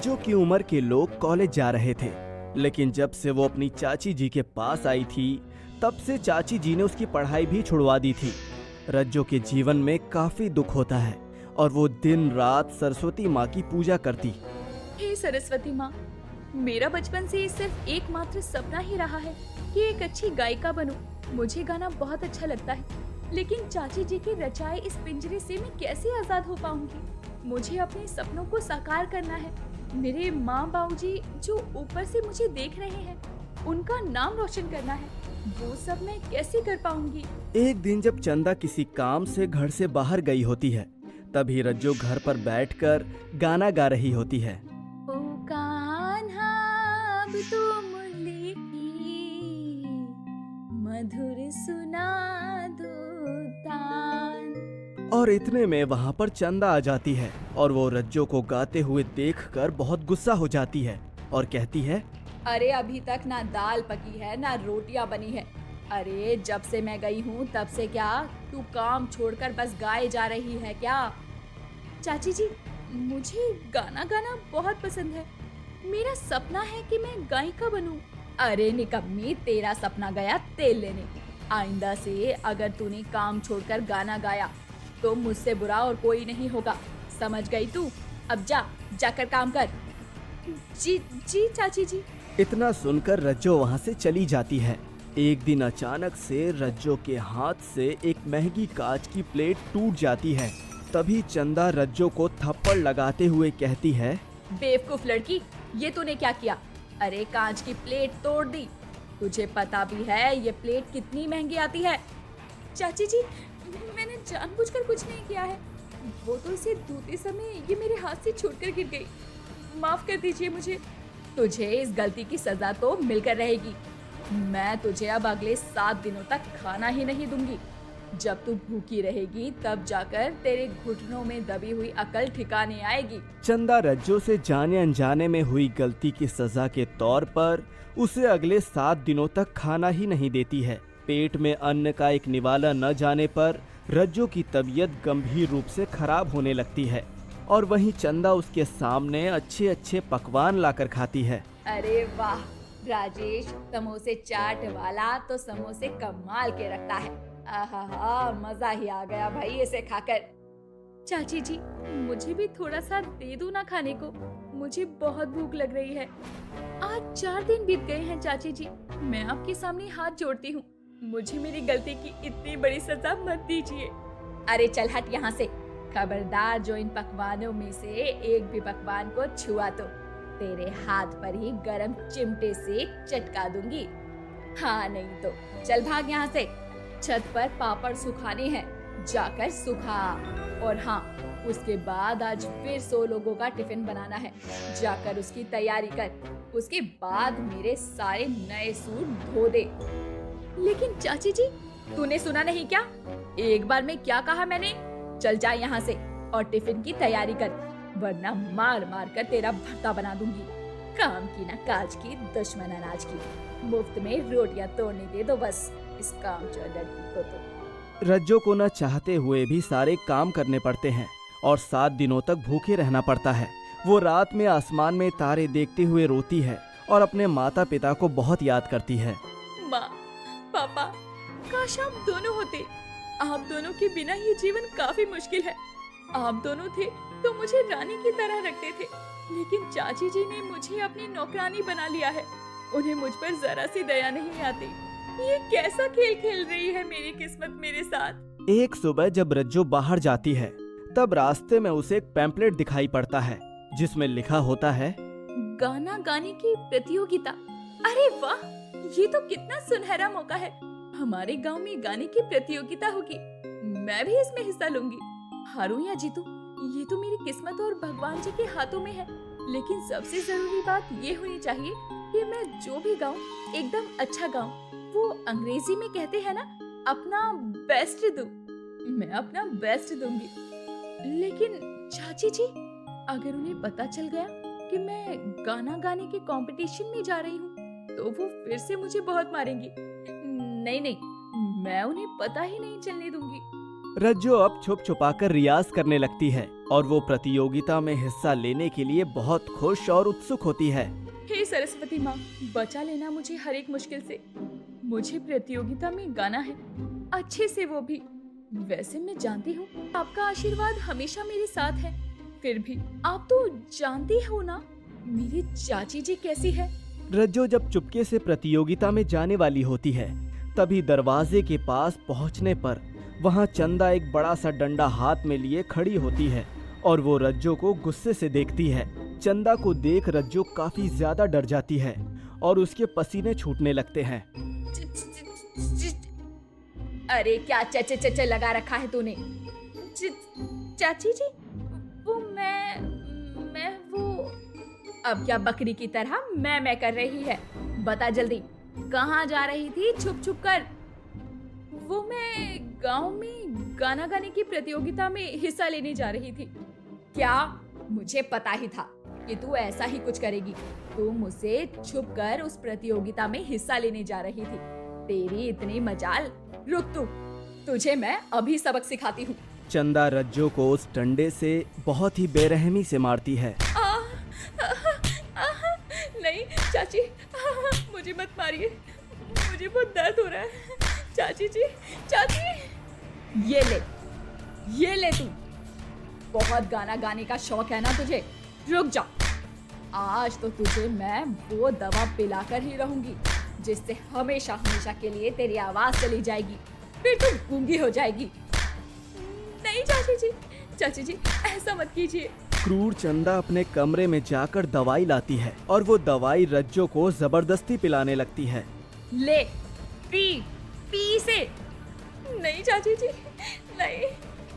रज्जो की उम्र के लोग कॉलेज जा रहे थे, लेकिन जब से वो अपनी चाची जी के पास आई थी, तब से चाची जी ने उसकी पढ़ाई भी छुड़वा दी थी। रज्जो के जीवन में काफी दुख होता है और वो दिन रात सरस्वती माँ की पूजा करती। हे सरस्वती माँ, मेरा बचपन से सिर्फ एकमात्र सपना ही रहा है कि एक अच्छी गायिका बनूं। मुझे गाना बहुत अच्छा लगता है, लेकिन चाची जी के रचाए इस पिंजरे से मैं कैसे आजाद हो पाऊंगी? मुझे अपने सपनों को साकार करना है। मेरे माँ बाबूजी जो ऊपर से मुझे देख रहे हैं, उनका नाम रोशन करना है। वो सब मैं कैसे कर पाऊंगी? एक दिन जब चंदा किसी काम से घर से बाहर गई होती है, तभी रज्जो घर पर बैठकर गाना गा रही होती है। ओ कान्हा अब तो मुरली की मधुर सुना दो तान। और इतने में वहाँ पर चंदा आ जाती है और वो रज्जो को गाते हुए देखकर बहुत गुस्सा हो जाती है और कहती है, अरे अभी तक ना दाल पकी है ना रोटियां बनी है। अरे जब से मैं गई हूँ तब से क्या तू काम छोड़कर बस गाए जा रही है क्या? चाची जी, मुझे गाना गाना बहुत पसंद है। मेरा सपना है कि मैं गायिका बनूं। अरे निकम्मी, तेरा सपना गया तेल लेने। आइंदा से अगर तूने काम छोड़कर गाना गाया तो मुझसे बुरा और कोई नहीं होगा, समझ गई तू? अब जाकर काम कर। जी जी चाची जी। इतना सुनकर रज्जो वहाँ से चली जाती है। एक दिन अचानक से रज्जो के हाथ से एक महंगी कांच की प्लेट टूट जाती है। तभी चंदा रज्जो को थप्पड़ लगाते हुए कहती है, बेवकूफ लड़की, ये तूने क्या किया? अरे कांच की प्लेट तोड़ दी। तुझे पता भी है ये प्लेट कितनी महंगी आती है? चाची जी, मैंने जानबूझकर कुछ नहीं किया है। वो तो इसे धोते समय ये मेरे हाथ से छूटकर गिर गई। माफ कर दीजिए मुझे। तुझे इस गलती की सजा तो मिलकर रहेगी। मैं तुझे अब अगले 7 दिनों तक खाना ही नहीं दूंगी। जब तू भूखी रहेगी तब जाकर तेरे घुटनों में दबी हुई अकल ठिकाने आएगी। चंदा रज्जो से जाने अनजाने में हुई गलती की सजा के तौर पर उसे अगले 7 दिनों तक खाना ही नहीं देती है। पेट में अन्न का एक निवाला न जाने पर रज्जो की तबीयत गंभीर रूप से खराब होने लगती है और वहीं चंदा उसके सामने अच्छे अच्छे पकवान लाकर खाती है। अरे वाह राजेश, समोसे चाट वाला तो समोसे कमाल के रखता है। आहा, मजा ही आ गया भाई इसे खाकर। चाची जी, मुझे भी थोड़ा सा दे दो ना खाने को। मुझे बहुत भूख लग रही है। आज 4 दिन बीत गए हैं चाची जी। मैं आपके सामने हाथ जोड़ती हूँ, मुझे मेरी गलती की इतनी बड़ी सजा मत दीजिए। अरे चल हट यहाँ से। खबरदार जो इन पकवानों में से एक भी पकवान को छुआ तो तेरे हाथ पर ही गरम चिमटे से चटका दूंगी। हाँ नहीं तो चल भाग यहाँ से। छत पर पापड़ सुखाने हैं, जाकर सुखा। और हाँ, उसके बाद आज फिर 100 लोगों का टिफिन बनाना है, जाकर उसकी तैयारी कर। उसके बाद मेरे सारे नए सूट धो दे। लेकिन चाची जी, तूने सुना नहीं क्या? एक बार में क्या कहा मैंने? चल जा यहाँ से और टिफिन की तैयारी कर, वरना मार मार कर तेरा भर्ता बना दूंगी। काम की ना काज की, दुश्मन अनाज की। मुफ्त में रोटियां तोड़ने दे दो बस इस कामचोर लड़की को तो। रज्जो को न चाहते हुए भी सारे काम करने पड़ते हैं और 7 दिनों तक भूखे रहना पड़ता है। वो रात में आसमान में तारे देखते हुए रोती है और अपने माता पिता को बहुत याद करती है। माँ, पापा, काश आप दोनों होते। आप दोनों के बिना ये जीवन काफी मुश्किल है। आप दोनों थे तो मुझे रानी की तरह रखते थे, लेकिन चाची जी ने मुझे अपनी नौकरानी बना लिया है। उन्हें मुझ पर जरा सी दया नहीं आती। ये कैसा खेल खेल रही है मेरी किस्मत मेरे साथ। एक सुबह जब रज्जो बाहर जाती है, तब रास्ते में उसे एक पैम्पलेट दिखाई पड़ता है जिसमें लिखा होता है, गाना गाने की प्रतियोगिता। अरे वाह, ये तो कितना सुनहरा मौका है। हमारे गांव में गाने की प्रतियोगिता होगी, मैं भी इसमें हिस्सा लूंगी। हारूं या जीतूं, ये तो मेरी किस्मत और भगवान जी के हाथों में है। लेकिन सबसे जरूरी बात ये होनी चाहिए कि मैं जो भी गाऊं एकदम अच्छा गाऊं। वो अंग्रेजी में कहते हैं ना, अपना बेस्ट दूं। मैं अपना बेस्ट दूंगी। लेकिन चाची जी, अगर उन्हें पता चल गया कि मैं गाना गाने के कंपटीशन में जा रही हूँ तो वो फिर से मुझे बहुत मारेंगी। नहीं, मैं उन्हें पता ही नहीं चलने दूंगी। रज्जो अब छुप छुपाकर रियाज करने लगती है और वो प्रतियोगिता में हिस्सा लेने के लिए बहुत खुश और उत्सुक होती है। हे सरस्वती माँ, बचा लेना मुझे हर एक मुश्किल से। मुझे प्रतियोगिता में गाना है, अच्छे से वो भी। वैसे मैं जानती हूँ आपका आशीर्वाद हमेशा मेरे साथ है, फिर भी आप तो जानती हो ना मेरी चाची जी कैसी है। रज्जो जब चुपके से प्रतियोगिता में जाने वाली होती है, तभी दरवाजे के पास पहुंचने पर वहां चंदा एक बड़ा सा डंडा हाथ में लिए खड़ी होती है और वो रज्जो को गुस्से से देखती है। चंदा को देख रज्जो काफी ज्यादा डर जाती है और उसके पसीने छूटने लगते हैं। अरे क्या च लगा रखा है तूने? चाची जी, वो मैं वो अब क्या बकरी की तरह मैं कर रही है? बता जल्दी, कहाँ जा रही थी छुप छुप कर? वो मैं गांव में गाना गाने की प्रतियोगिता में हिस्सा लेने जा रही थी। क्या? मुझे पता ही था कि तू ऐसा ही कुछ करेगी। तू मुझसे छुप कर उस प्रतियोगिता में हिस्सा लेने जा रही थी। तेरी इतनी मजाल। रुक तू, तुझे मैं अभी सबक सिखाती हूँ। चंदा रज्जो को उस डंडे से बहुत ही बेरहमी से मारती है। नहीं चाची, मुझे मत मारिए, मुझे बहुत दर्द हो रहा है। चाची जी, चाची। ये ले तू। बहुत गाना गाने का शौक है ना तुझे? रुक जा, आज तो तुझे मैं वो दवा पिलाकर ही रहूंगी जिससे हमेशा हमेशा के लिए तेरी आवाज चली जाएगी, फिर तू गूंगी हो जाएगी। नहीं चाची जी ऐसा मत कीजिए। क्रूर चंदा अपने कमरे में जाकर दवाई लाती है और वो दवाई रज्जो को जबरदस्ती पिलाने लगती है। ले पी से। नहीं चाची जी, नहीं।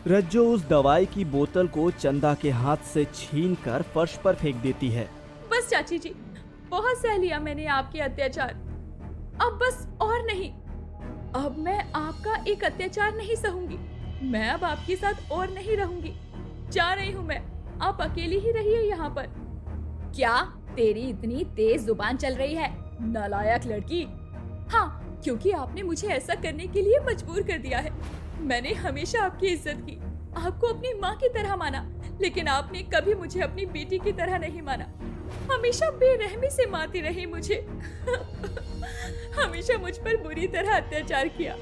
रज्जो उस दवाई की बोतल को चंदा के हाथ से छीनकर फर्श पर फेंक देती है। बस चाची जी, बहुत सह लिया मैंने आपके अत्याचार। अब बस और नहीं। अब मैं आपका एक अत्याचार नहीं सहूंगी। मैं अब आपके साथ और नहीं रहूंगी। जा रही हूँ मैं, आप अकेली ही रहिए यहाँ पर। क्या तेरी इतनी तेज जुबान चल रही है, नालायक लड़की? हाँ, क्योंकि आपने मुझे ऐसा करने के लिए मजबूर कर दिया है। मैंने हमेशा आपकी इज्जत की, आपको अपनी माँ की तरह माना, लेकिन आपने कभी मुझे अपनी बेटी की तरह नहीं माना। हमेशा बेरहमी से मारती रही मुझे। हमेशा मुझ पर बुरी तरह अत्याचार किया,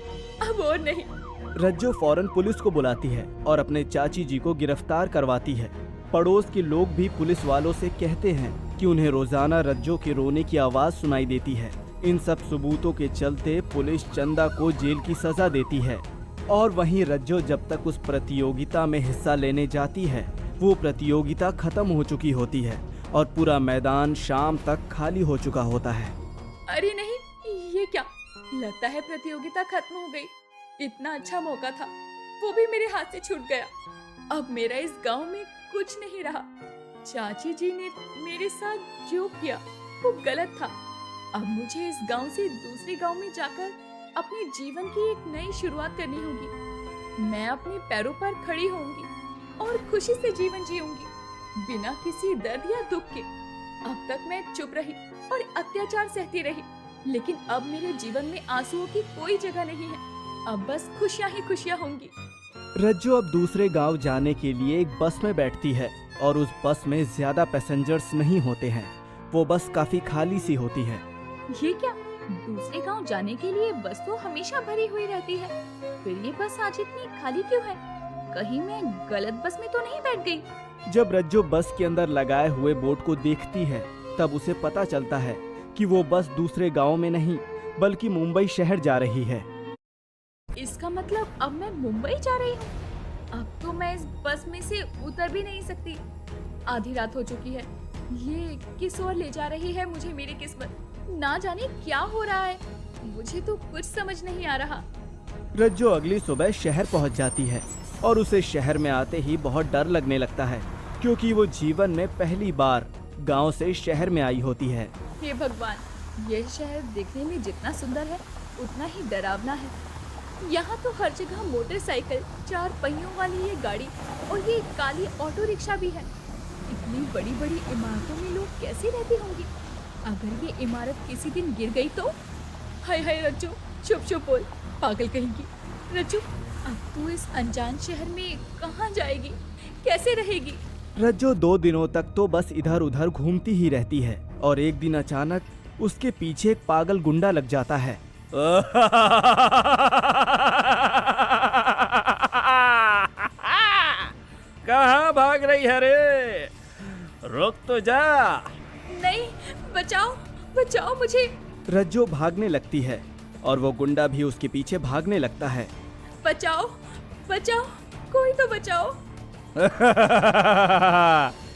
अब और नहीं। रज्जो फौरन पुलिस को बुलाती है और अपने चाची जी को गिरफ्तार करवाती है। पड़ोस के लोग भी पुलिस वालों से कहते हैं कि उन्हें रोजाना रज्जो के रोने की आवाज सुनाई देती है। इन सब सबूतों के चलते पुलिस चंदा को जेल की सजा देती है और वहीं रज्जो जब तक उस प्रतियोगिता में हिस्सा लेने जाती है, वो प्रतियोगिता खत्म हो चुकी होती है और पूरा मैदान शाम तक खाली हो चुका होता है। अरे नहीं, ये क्या? लगता है प्रतियोगिता खत्म हो गई। इतना अच्छा मौका था, वो भी मेरे हाथ से छूट गया। अब मेरा इस गांव में कुछ नहीं रहा। चाची जी ने मेरे साथ जो किया वो गलत था। अब मुझे इस गांव से दूसरे गांव में जाकर अपने जीवन की एक नई शुरुआत करनी होगी। मैं अपने पैरों पर खड़ी होंगी और खुशी से जीवन जीऊंगी, बिना किसी दर्द या दुख के। अब तक मैं चुप रही और अत्याचार सहती रही, लेकिन अब मेरे जीवन में आंसुओं की कोई जगह नहीं है। अब बस खुशियां ही खुशियां होंगी। रज्जो अब दूसरे गांव जाने के लिए एक बस में बैठती है और उस बस में ज्यादा पैसेंजर्स नहीं होते हैं। वो बस काफी खाली सी होती है। ये क्या? दूसरे गांव जाने के लिए बस तो हमेशा भरी हुई रहती है, फिर ये बस आज इतनी खाली क्यों है? कहीं मैं गलत बस में तो नहीं बैठ गई? जब रज्जो बस के अंदर लगाए हुए बोर्ड को देखती है, तब उसे पता चलता है कि वो बस दूसरे गांव में नहीं बल्कि मुंबई शहर जा रही है। इसका मतलब अब मैं मुंबई जा रही हूँ। अब तो मैं इस बस में से उतर भी नहीं सकती। आधी रात हो चुकी है। ये किस ओर ले जा रही है मुझे मेरी किस्मत? ना जाने क्या हो रहा है, मुझे तो कुछ समझ नहीं आ रहा। रज्जो अगली सुबह शहर पहुंच जाती है और उसे शहर में आते ही बहुत डर लगने लगता है, क्योंकि वो जीवन में पहली बार गांव से शहर में आई होती है। हे भगवान, यह शहर देखने में जितना सुंदर है उतना ही डरावना है। यहाँ तो हर जगह मोटरसाइकिल, 4 पहियों वाली ये गाड़ी और ये काली ऑटो रिक्शा भी है। इतनी बड़ी बड़ी इमारतों में लोग कैसे रहते होंगे? अगर ये इमारत किसी दिन गिर गई तो? हाय हाय रज्जू, चुप चुप बोल, पागल कहेंगी। रज्जू, अब तू इस अनजान शहर में कहाँ जाएगी, कैसे रहेगी? रज्जो 2 दिनों तक तो बस इधर उधर घूमती ही रहती है और एक दिन अचानक उसके पीछे एक पागल गुंडा लग जाता है। कहाँ भाग रही है रे? रुक तो जा। नहीं, बचाओ बचाओ मुझे। रज्जो भागने लगती है और वो गुंडा भी उसके पीछे भागने लगता है। बचाओ बचाओ, कोई तो बचाओ।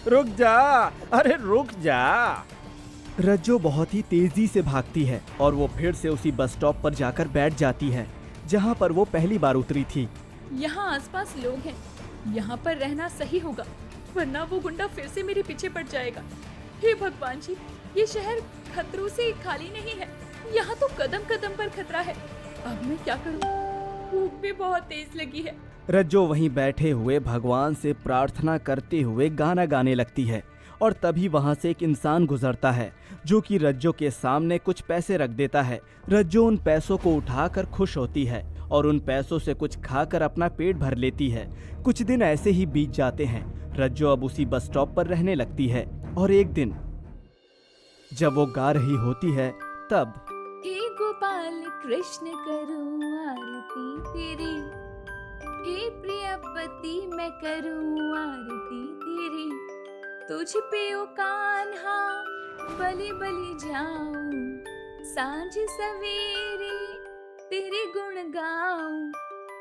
रुक जा, अरे रुक जा। रज्जो बहुत ही तेजी से भागती है और वो फिर से उसी बस स्टॉप पर जाकर बैठ जाती है जहाँ पर वो पहली बार उतरी थी। यहाँ आसपास लोग हैं, यहाँ पर रहना सही होगा, वरना वो गुंडा फिर से मेरे पीछे पड़ जाएगा। हे भगवान जी, ये शहर खतरों से खाली नहीं है, यहाँ तो कदम कदम पर खतरा है। अब मैं क्या करूँ? भूख भी बहुत तेज लगी है। रज्जो वहीं बैठे हुए भगवान से प्रार्थना करते हुए गाना गाने लगती है और तभी वहां से एक इंसान गुजरता है जो कि रज्जो के सामने कुछ पैसे रख देता है। रज्जो उन पैसों को उठाकर खुश होती है और उन पैसों से कुछ खाकर अपना पेट भर लेती है। कुछ दिन ऐसे ही बीत जाते हैं। रज्जो अब उसी बस स्टॉप पर रहने लगती है और एक दिन जब वो गा रही होती है तब हे गोपाल कृष्ण करूं आरती तेरी, हे प्रियपति मैं करूं आरती तेरी, तुझ पे ओ कान्हा बलि बलि जाऊं, सांझ सवेरे तेरे गुण गाऊं।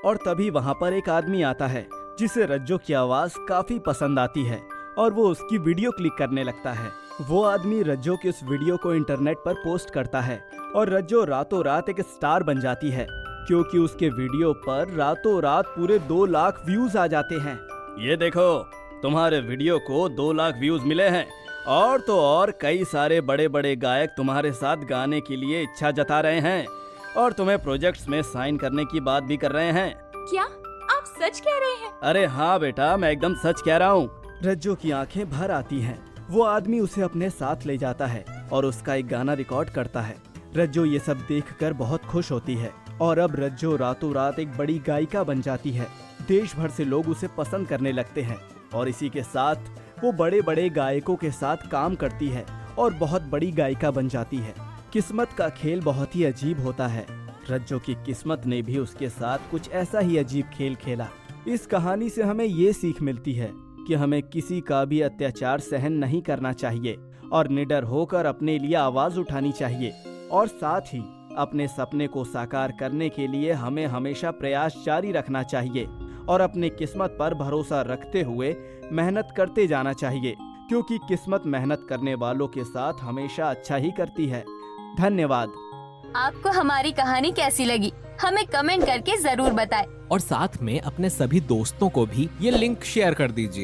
और तभी वहां पर एक आदमी आता है जिसे रज्जो की आवाज काफी पसंद आती है और वो उसकी वीडियो क्लिक करने लगता है। वो आदमी रज्जो की उस वीडियो को इंटरनेट पर पोस्ट करता है और रज्जो रातों रात एक स्टार बन जाती है क्योंकि उसके वीडियो पर रातों रात पूरे 2 लाख व्यूज आ जाते हैं। ये देखो, तुम्हारे वीडियो को 2 लाख व्यूज मिले हैं और तो और कई सारे बड़े बड़े गायक तुम्हारे साथ गाने के लिए इच्छा जता रहे हैं और तुम्हें प्रोजेक्ट्स में साइन करने की बात भी कर रहे हैं। क्या आप सच कह रहे हैं? अरे हाँ बेटा, मैं एकदम सच कह रहा हूँ। रज्जो की आंखें भर आती हैं। वो आदमी उसे अपने साथ ले जाता है और उसका एक गाना रिकॉर्ड करता है। रज्जो ये सब देखकर बहुत खुश होती है और अब रज्जो रातों रात एक बड़ी गायिका बन जाती है। देश भर से लोग उसे पसंद करने लगते हैं और इसी के साथ वो बड़े बड़े गायकों के साथ काम करती है और बहुत बड़ी गायिका बन जाती है। किस्मत का खेल बहुत ही अजीब होता है। रज्जो की किस्मत ने भी उसके साथ कुछ ऐसा ही अजीब खेल खेला। इस कहानी से हमें ये सीख मिलती है कि हमें किसी का भी अत्याचार सहन नहीं करना चाहिए और निडर होकर अपने लिए आवाज उठानी चाहिए और साथ ही अपने सपने को साकार करने के लिए हमें हमेशा प्रयास जारी रखना चाहिए और अपनी किस्मत पर भरोसा रखते हुए मेहनत करते जाना चाहिए क्योंकि किस्मत मेहनत करने वालों के साथ हमेशा अच्छा ही करती है। धन्यवाद। आपको हमारी कहानी कैसी लगी हमें कमेंट करके जरूर बताएं। और साथ में अपने सभी दोस्तों को भी ये लिंक शेयर कर दीजिए।